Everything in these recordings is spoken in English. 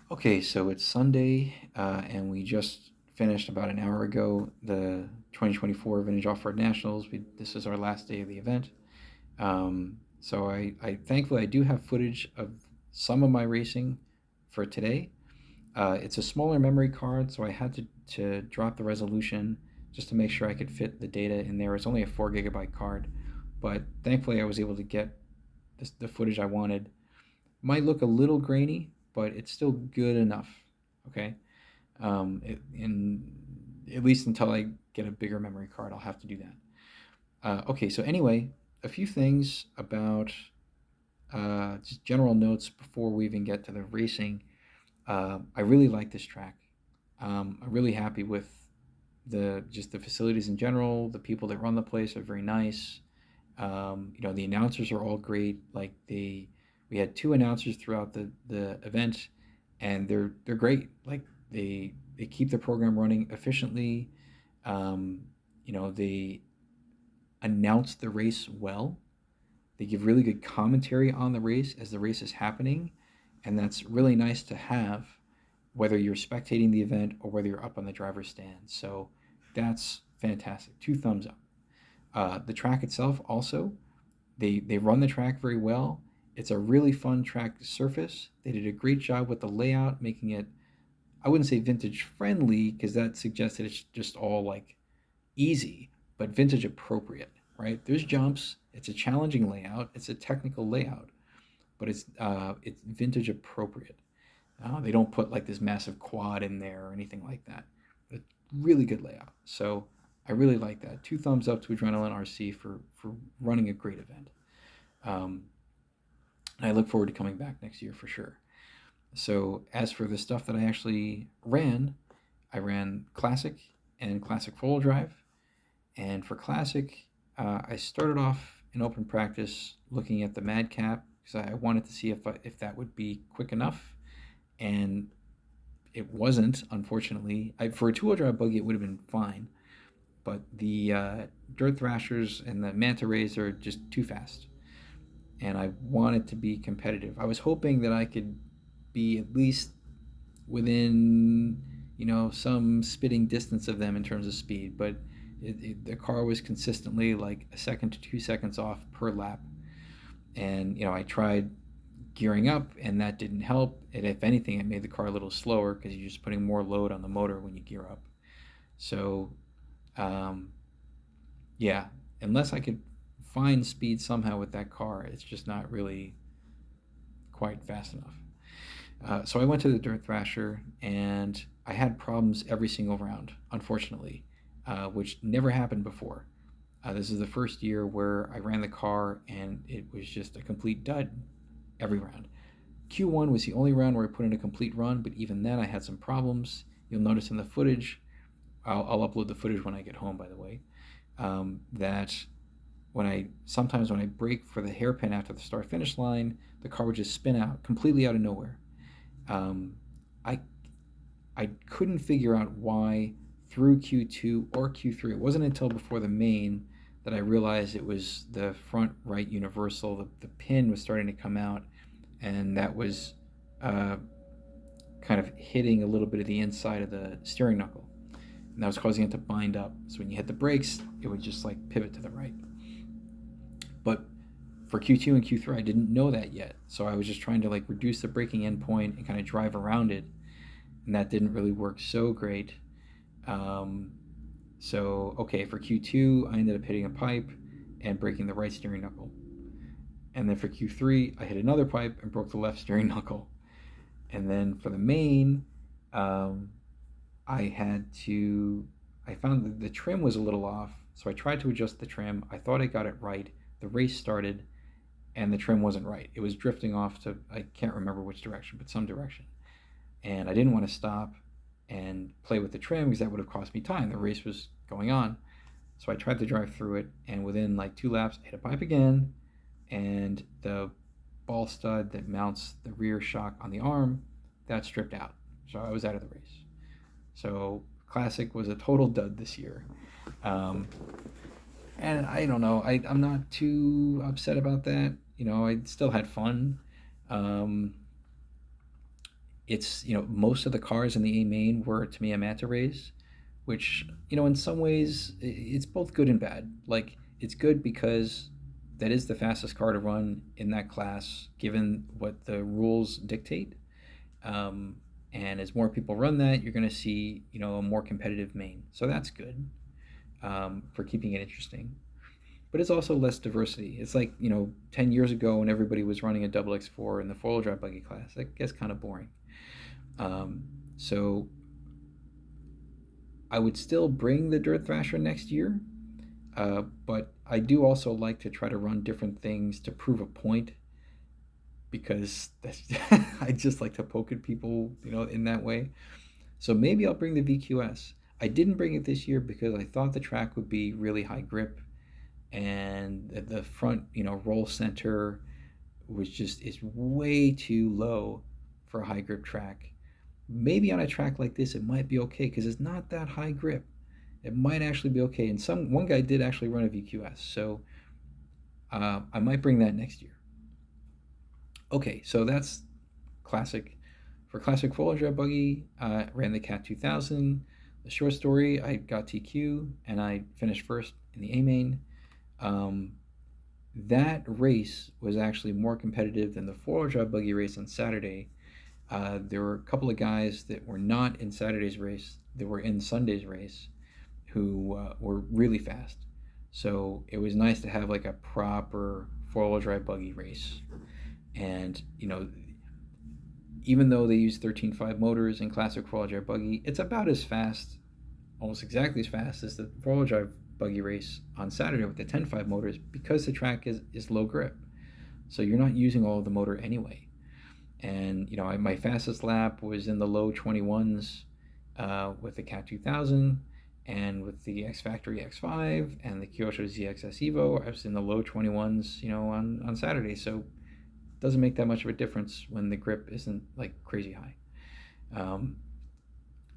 Okay, so it's Sunday, and we just finished about an hour ago the 2024 Vintage Off-Road Nationals. This is our last day of the event. So I thankfully I do have footage of some of my racing for today. It's a smaller memory card, so I had to drop the resolution just to make sure I could fit the data in there. It's only a 4 gigabyte card, but thankfully I was able to get the footage I wanted. Might look a little grainy, but it's still good enough. Okay, in at least until I get a bigger memory card, I'll have to do that. Okay, so anyway, a few things about just general notes before we even get to the racing. I really like this track. I'm really happy with the facilities in general. The people that run the place are very nice. The announcers are all great. We had two announcers throughout the event, and they're great. Like they keep the program running efficiently. Um, they announce the race well. They give really good commentary on the race as the race is happening, and that's really nice to have, whether you're spectating the event or whether you're up on the driver's stand. So that's fantastic. Two thumbs up. The track itself also, they run the track very well. It's a really fun track to surface. They did a great job with the layout, making it, I wouldn't say vintage friendly because that suggests that it's just all like easy, but vintage appropriate, right? There's jumps. It's a challenging layout. It's a technical layout, but it's vintage appropriate. They don't put like this massive quad in there or anything like that. But really good layout. So I really like that. Two thumbs up to Adrenaline RC for running a great event. Um, and I look forward to coming back next year for sure. So as for the stuff that I actually ran, I ran Classic and Classic Full Drive. And for Classic, I started off in open practice looking at the Madcap because I wanted to see if that would be quick enough. And it wasn't, unfortunately. For a two-wheel drive buggy, it would have been fine. But the Dirt Thrashers and the Manta Rays are just too fast. And I wanted to be competitive. I was hoping that I could be at least within, some spitting distance of them in terms of speed. But the car was consistently like a second to 2 seconds off per lap. And, I tried gearing up, and that didn't help. And if anything, it made the car a little slower because you're just putting more load on the motor when you gear up. So, um, yeah, unless I could find speed somehow with that car, it's just not really quite fast enough. So I went to the Dirt Thrasher, and I had problems every single round, unfortunately, which never happened before. This is the first year where I ran the car, and it was just a complete dud every round. Q1 was the only round where I put in a complete run, but even then I had some problems. You'll notice in the footage, I'll upload the footage when I get home, by the way, that sometimes when I brake for the hairpin after the start finish line, the car would just spin out completely out of nowhere. Um, I I couldn't figure out why through Q2 or Q3. It wasn't until before the main that I realized it was the front right universal. The pin was starting to come out, and that was uh, kind of hitting a little bit of the inside of the steering knuckle, and that was causing it to bind up. So when you hit the brakes, it would just like pivot to the right. But for Q2 and Q3, I didn't know that yet, so I was just trying to like reduce the braking endpoint and kind of drive around it, and that didn't really work so great. Um, so okay, for Q2, I ended up hitting a pipe and breaking the right steering knuckle, and then for Q3, I hit another pipe and broke the left steering knuckle, and then for the main, um, I had to. I found that the trim was a little off, so I tried to adjust the trim. I thought I got it right. The race started, and the trim wasn't right. It was drifting off to, I can't remember which direction, but some direction. And I didn't want to stop and play with the trim because that would have cost me time. The race was going on. So I tried to drive through it, and within like 2 laps, I hit a pipe again, and the ball stud that mounts the rear shock on the arm, that stripped out. So I was out of the race. So Classic was a total dud this year. Um, and I don't know. I'm not too upset about that. I still had fun. Um, It's, most of the cars in the A main were Tamiya Manta Rays, which, in some ways, it's both good and bad. Like, it's good because that is the fastest car to run in that class, given what the rules dictate. Um, and as more people run that, you're going to see, a more competitive main. So that's good, for keeping it interesting. But it's also less diversity. It's like, 10 years ago when everybody was running a double X4 in the four-wheel drive buggy class. That gets kind of boring. Um, so I would still bring the Dirt Thrasher next year, but I do also like to try to run different things to prove a point, because that's I just like to poke at people, in that way. So maybe I'll bring the VQS. I didn't bring it this year because I thought the track would be really high grip, and the front, roll center was just is way too low for a high grip track. Maybe on a track like this, it might be okay because it's not that high grip. It might actually be okay. And one guy did actually run a VQS, so I might bring that next year. Okay, so that's classic. For classic four-wheel drive buggy, ran the Cat 2000. The short story, I got TQ and I finished first in the A main. Um, that race was actually more competitive than the four-wheel drive buggy race on Saturday. There were a couple of guys that were not in Saturday's race, that were in Sunday's race, who were really fast. So it was nice to have like a proper four-wheel drive buggy race. And, even though they use 13.5 motors in classic four-wheel drive buggy, it's about as fast, almost exactly as fast as the four-wheel drive buggy race on Saturday with the 10.5 motors, because the track is low grip. So you're not using all of the motor anyway. And, my fastest lap was in the low 21s, with the Cat 2000, and with the X Factory X5 and the Kyosho ZXS Evo, I was in the low 21s, on Saturday. So it doesn't make that much of a difference when the grip isn't like crazy high. Um,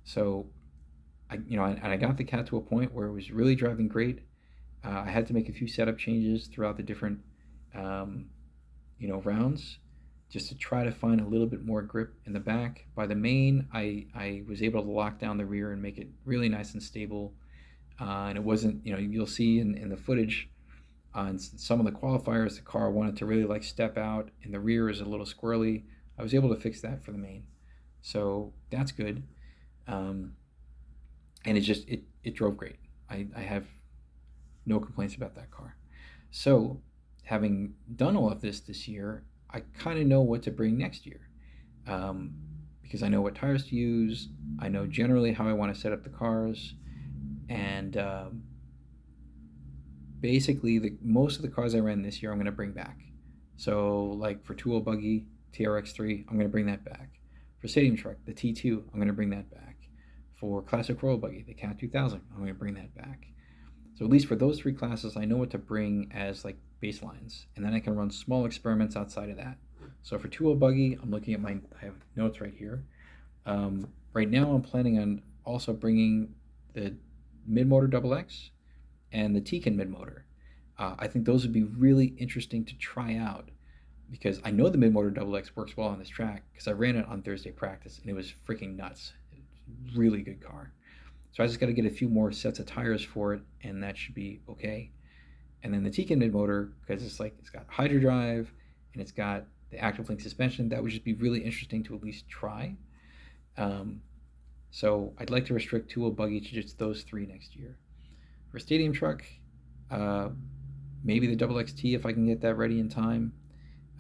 so and I got the Cat to a point where it was really driving great. I had to make a few setup changes throughout the different, um, rounds, just to try to find a little bit more grip in the back. By the main, I was able to lock down the rear and make it really nice and stable. And it wasn't, you'll see in the footage on some of the qualifiers, the car wanted to really like step out and the rear is a little squirrely. I was able to fix that for the main. So that's good. Um, and it drove great. I have no complaints about that car. So, having done all of this year, I kind of know what to bring next year, um, because I know what tires to use. I know generally how I want to set up the cars, and basically, most of the cars I ran this year, I'm going to bring back. So, like for two-wheel buggy TRX3, I'm going to bring that back. For stadium truck, the T2, I'm going to bring that back. For classic royal buggy, the Cat 2000, I'm going to bring that back. So at least for those three classes, I know what to bring as like baselines, and then I can run small experiments outside of that. So for two-wheel buggy, I'm looking at I have notes right here. Right now, I'm planning on also bringing the mid-motor double X and the Tekin mid-motor. I think those would be really interesting to try out, because I know the mid-motor double X works well on this track because I ran it on Thursday practice and it was freaking nuts. Really good car. So I just got to get a few more sets of tires for it, and that should be okay. And then the Tekin mid motor, because it's got Hydra drive and it's got the active link suspension, that would just be really interesting to at least try. Um, so I'd like to restrict two-wheel buggy to just those three next year. For stadium truck, maybe the double XT if I can get that ready in time.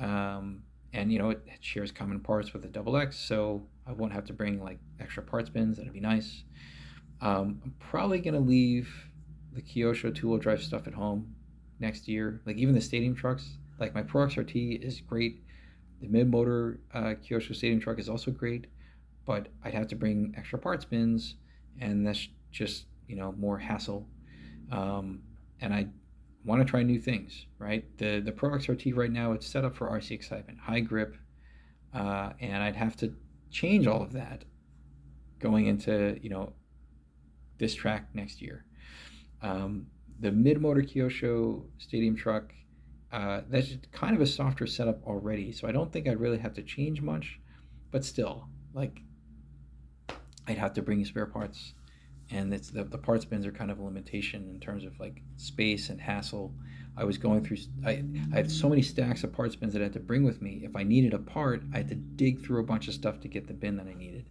And it shares common parts with the double X, so I won't have to bring like extra parts bins. That'd be nice. I'm probably gonna leave the Kyosho two-wheel drive stuff at home next year. Like even the stadium trucks, like my Pro XRT is great. The mid-motor Kyosho stadium truck is also great, but I'd have to bring extra parts bins, and that's just more hassle. And I want to try new things, right? The Pro XRT right now, it's set up for RC excitement, high grip, and I'd have to change all of that going into this track next year. The mid-motor Kyosho stadium truck, that's kind of a softer setup already, so I don't think I'd really have to change much, but still, like I'd have to bring spare parts, and it's the parts bins are kind of a limitation in terms of like space and hassle. I was going through I had so many stacks of parts bins that I had to bring with me. If I needed a part, I had to dig through a bunch of stuff to get the bin that I needed,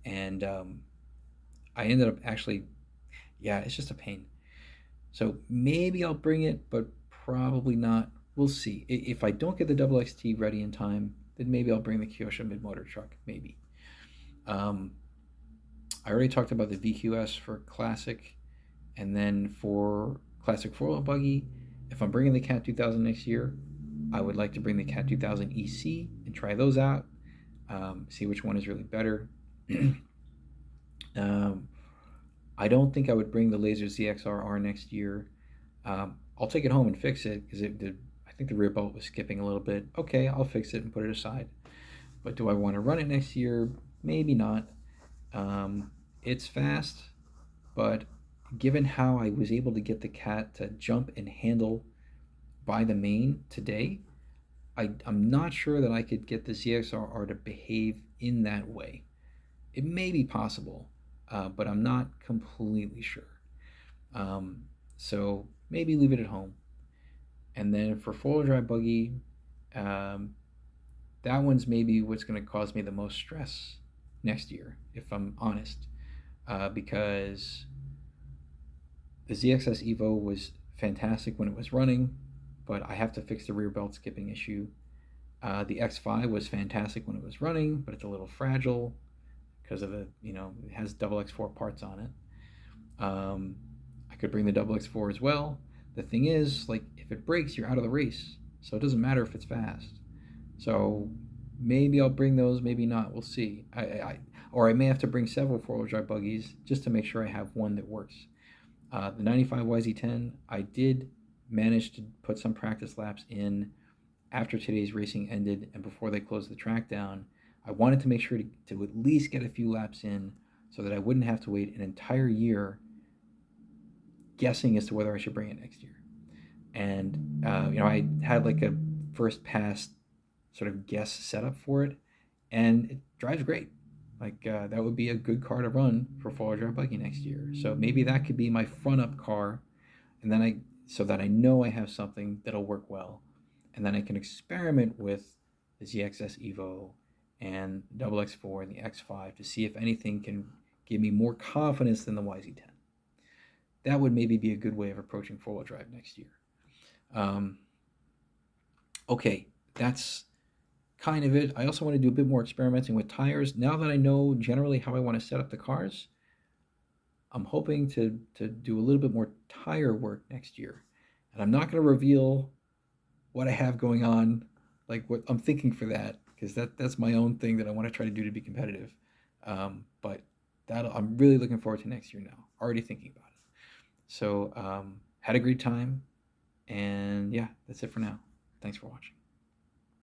and I ended up actually, yeah, it's just a pain. So maybe I'll bring it, but probably not. We'll see. If I don't get the double XT ready in time, then maybe I'll bring the Kyosho mid motor truck. Maybe. Um, I already talked about the VQS for Classic, and then for Classic 4 buggy, if I'm bringing the Cat 2000 next year, I would like to bring the Cat 2000 EC and try those out, see which one is really better. um, I don't think I would bring the Laser ZXR next year. I'll take it home and fix it because I think the rear bolt was skipping a little bit. Okay, I'll fix it and put it aside. But do I want to run it next year? Maybe not. It's fast, but given how I was able to get the Cat to jump and handle by the main today, I'm not sure that I could get the ZXR to behave in that way. It may be possible, but I'm not completely sure. Um, so maybe leave it at home. And then for four-wheel drive buggy, um, that one's maybe what's going to cause me the most stress next year, if I'm honest, because the ZXS Evo was fantastic when it was running, but I have to fix the rear belt skipping issue. The X5 was fantastic when it was running, but it's a little fragile because of it has double X4 parts on it. I could bring the double X4 as well. The thing is, like, if it breaks, you're out of the race. So it doesn't matter if it's fast. So maybe I'll bring those, maybe not. We'll see. Or I may have to bring several four-wheel drive buggies just to make sure I have one that works. The 95 YZ10, I did manage to put some practice laps in after today's racing ended and before they closed the track down. I wanted to make sure to at least get a few laps in so that I wouldn't have to wait an entire year guessing as to whether I should bring it next year. And, I had like a first pass sort of guess setup for it, and it drives great. Like, that would be a good car to run for four-wheel drive buggy next year. So maybe that could be my front up car, and then so that I know I have something that'll work well, and then I can experiment with the ZXS Evo and the Double X4 and the X5 to see if anything can give me more confidence than the YZ10. That would maybe be a good way of approaching four-wheel drive next year. Um, okay, that's kind of it. I also want to do a bit more experimenting with tires. Now that I know generally how I want to set up the cars, I'm hoping to do a little bit more tire work next year. And I'm not going to reveal what I have going on, like what I'm thinking for that, because that's my own thing that I want to try to do to be competitive. But I'm really looking forward to next year now. Already thinking about it. So had a great time, and yeah, that's it for now. Thanks for watching.